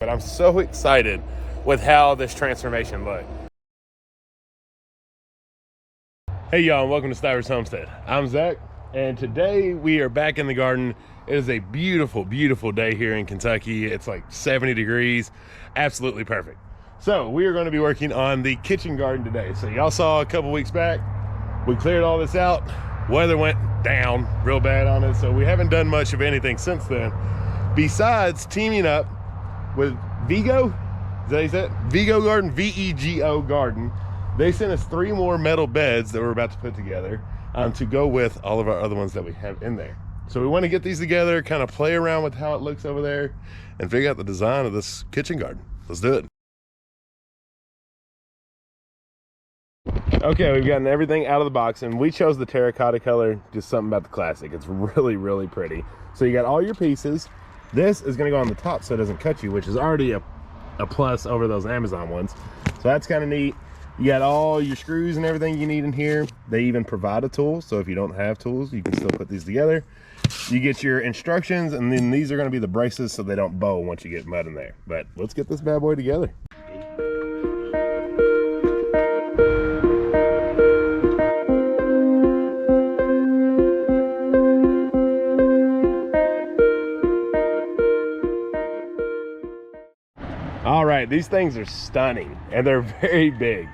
But I'm so excited with how this transformation looked. Hey y'all, and welcome to Stivers Homestead. I'm Zach, and today we are back in the garden. It is a beautiful, beautiful day here in Kentucky. It's like 70 degrees, absolutely perfect. So we are going to be working on the kitchen garden today. So y'all saw a couple weeks back, we cleared all this out. Weather went down real bad on it, so we haven't done much of anything since then, besides teaming up with Vigo. Is that how you said it? Vigo Garden, V-E-G-O Garden. They sent us 3 more metal beds that we're about to put together to go with all of our other ones that we have in there. So we want to get these together, kind of play around with how it looks over there, and figure out the design of this kitchen garden. Let's do it. Okay, we've gotten everything out of the box, and we chose the terracotta color, just something about the classic. It's really, really pretty. So you got all your pieces. This is going to go on the top so it doesn't cut you, which is already a plus over those Amazon ones. So that's kind of neat. You got all your screws and everything you need in here. They even provide a tool, so if you don't have tools, you can still put these together. You get your instructions, and then these are going to be the braces so they don't bow once you get mud in there. But let's get this bad boy together. All right, these things are stunning, and they're very big.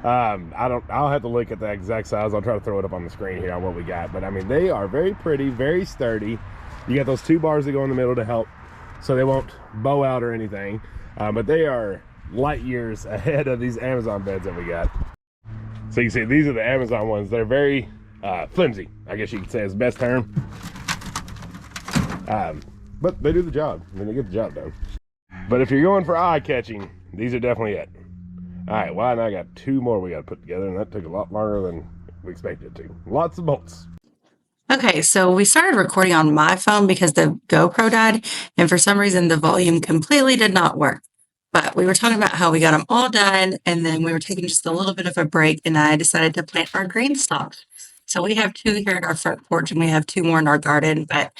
I'll have to look at the exact size. I'll try to throw it up on the screen here on what we got. But I mean, they are very pretty, very sturdy. You got those 2 bars that go in the middle to help so they won't bow out or anything. But they are light years ahead of these Amazon beds that we got. So you can see these are the Amazon ones. They're very flimsy, I guess you could say is the best term. But they do the job. I mean, they get the job done. But if you're going for eye-catching, these are definitely it. All right, well, now I got 2 more we got to put together, and that took a lot longer than we expected it to. Lots of bolts. Okay, so we started recording on my phone because the GoPro died, and for some reason the volume completely did not work. But we were talking about how we got them all done, and then we were taking just a little bit of a break, and I decided to plant our green stalks. So we have 2 here at our front porch, and we have 2 more in our garden, but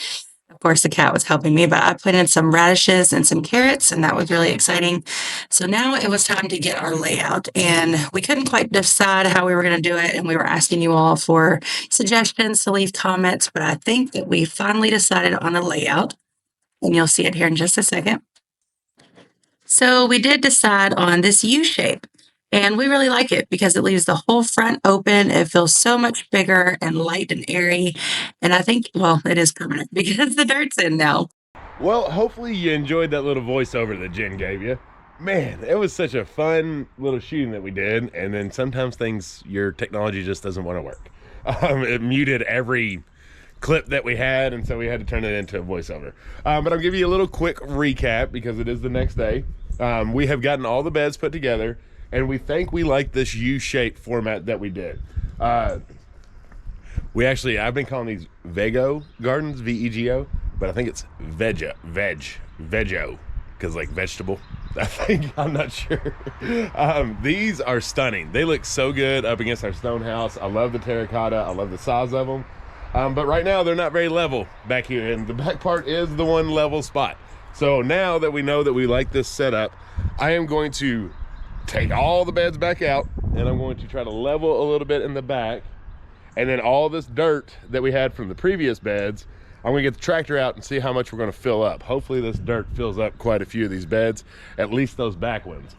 of course the cat was helping me, but I planted some radishes and some carrots, and that was really exciting. So now it was time to get our layout, and we couldn't quite decide how we were going to do it, and we were asking you all for suggestions to leave comments, but I think that we finally decided on a layout, and you'll see it here in just a second. So we did decide on this U shape, and we really like it because it leaves the whole front open. It feels so much bigger and light and airy, and I think, well, it is permanent because the dirt's in now. Well, hopefully you enjoyed that little voiceover that Jen gave you. Man, it was such a fun little shooting that we did, and then sometimes your technology just doesn't want to work. It muted every clip that we had, and so we had to turn it into a voiceover. But I'll give you a little quick recap because it is the next day. We have gotten all the beds put together, and we think we like this U-shaped format that we did. I've been calling these Vego gardens, V-E-G-O, but I think it's Vego, because like vegetable. I think, I'm not sure. These are stunning. They look so good up against our stone house. I love the terracotta. I love the size of them. But right now they're not very level back here, and the back part is the one level spot. So now that we know that we like this setup, I am going to take all the beds back out, and I'm going to try to level a little bit in the back, and then all this dirt that we had from the previous beds, I'm gonna get the tractor out and see how much we're gonna fill up. Hopefully this dirt fills up quite a few of these beds, at least those back ones.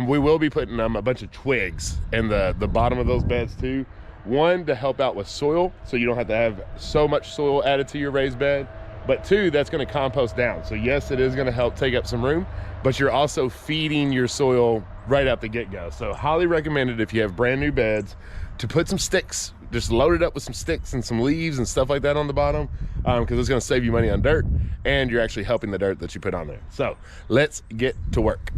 We will be putting a bunch of twigs in the bottom of those beds too. One, to help out with soil, so you don't have to have so much soil added to your raised bed. But 2, that's gonna compost down. So yes, it is gonna help take up some room, but you're also feeding your soil right out the get-go. So highly recommended if you have brand new beds to put some sticks, just load it up with some sticks and some leaves and stuff like that on the bottom, because it's gonna save you money on dirt, and you're actually helping the dirt that you put on there. So let's get to work.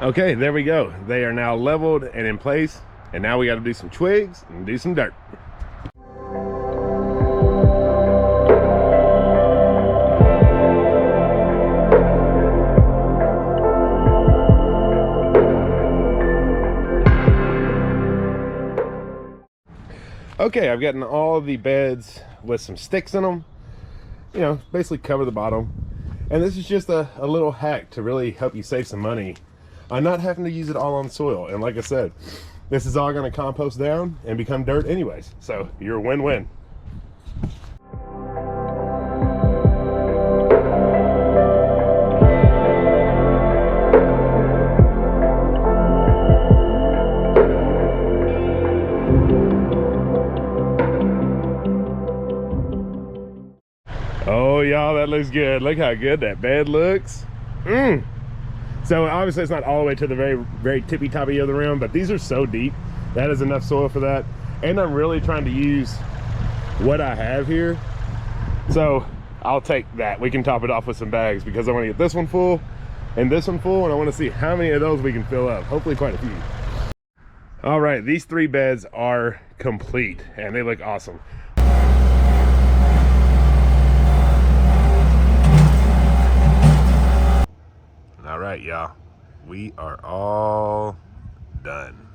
Okay, there we go. They are now leveled and in place. And now we got to do some twigs and do some dirt. Okay, I've gotten all the beds with some sticks in them, you know, basically cover the bottom. And this is just a little hack to really help you save some money on not having to use it all on soil. And like I said, this is all going to compost down and become dirt anyways. So you're a win-win. Oh, y'all, that looks good. Look how good that bed looks. So obviously it's not all the way to the very tippy toppy of the rim, but these are so deep. That is enough soil for that. And I'm really trying to use what I have here. So I'll take that. We can top it off with some bags because I want to get this one full and this one full, and I want to see how many of those we can fill up. Hopefully quite a few. All right, these 3 beds are complete and they look awesome. All right, y'all, we are all done.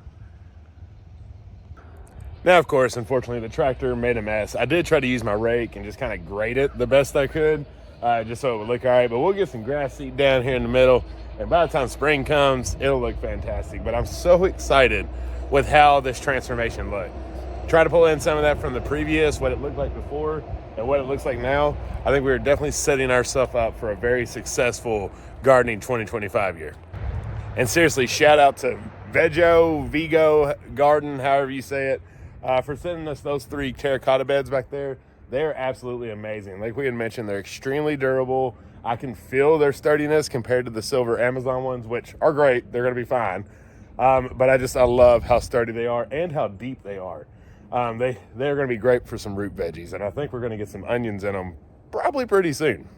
Now, of course, unfortunately, the tractor made a mess. I did try to use my rake and just kind of grate it the best I could, just so it would look all right. But we'll get some grass seed down here in the middle, and by the time spring comes, it'll look fantastic. But I'm so excited with how this transformation looked. Try to pull in some of that from the previous, what it looked like before, and what it looks like now. I think we're definitely setting ourselves up for a very successful gardening 2025 year. And seriously, shout out to Vigo Garden, however you say it, for sending us those 3 terracotta beds back there. They're absolutely amazing. Like we had mentioned, they're extremely durable. I can feel their sturdiness compared to the silver Amazon ones, which are great. They're going to be fine. But I love how sturdy they are and how deep they are. They're going to be great for some root veggies, and I think we're going to get some onions in them probably pretty soon.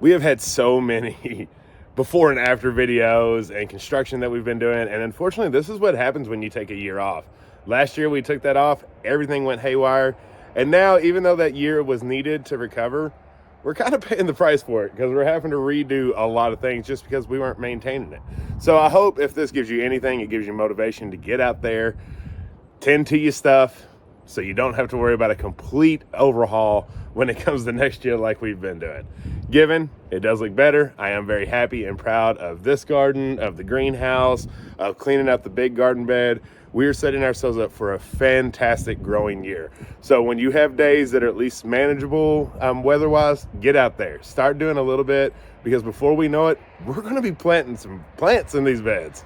We have had so many before and after videos and construction that we've been doing, and unfortunately this is what happens when you take a year off. Last year we took that off, everything went haywire, and now even though that year was needed to recover, we're kind of paying the price for it because we're having to redo a lot of things just because we weren't maintaining it. So I hope if this gives you anything, it gives you motivation to get out there, tend to your stuff, so you don't have to worry about a complete overhaul when it comes to next year like we've been doing. Given it does look better, I am very happy and proud of this garden, of the greenhouse, of cleaning up the big garden bed. We're setting ourselves up for a fantastic growing year. So when you have days that are at least manageable weather-wise, get out there. Start doing a little bit, because before we know it, we're going to be planting some plants in these beds.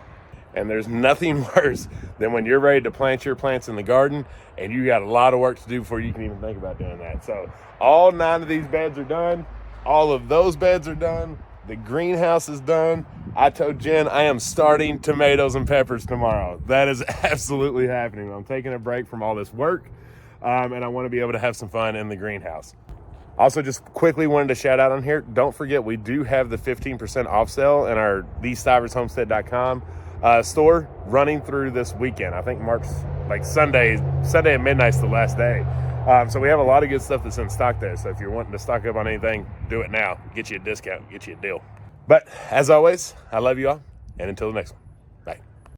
And there's nothing worse than when you're ready to plant your plants in the garden and you got a lot of work to do before you can even think about doing that. So all 9 of these beds are done. All of those beds are done. The greenhouse is done. I told Jen I am starting tomatoes and peppers tomorrow. That is absolutely happening. I'm taking a break from all this work, and I want to be able to have some fun in the greenhouse. Also, just quickly wanted to shout out on here, don't forget we do have the 15% off sale in our thestivershomestead.com store running through this weekend. I think marks like Sunday at midnight's the last day. So we have a lot of good stuff that's in stock there. So if you're wanting to stock up on anything, do it now. Get you a discount, get you a deal. But as always, I love you all, and until the next one.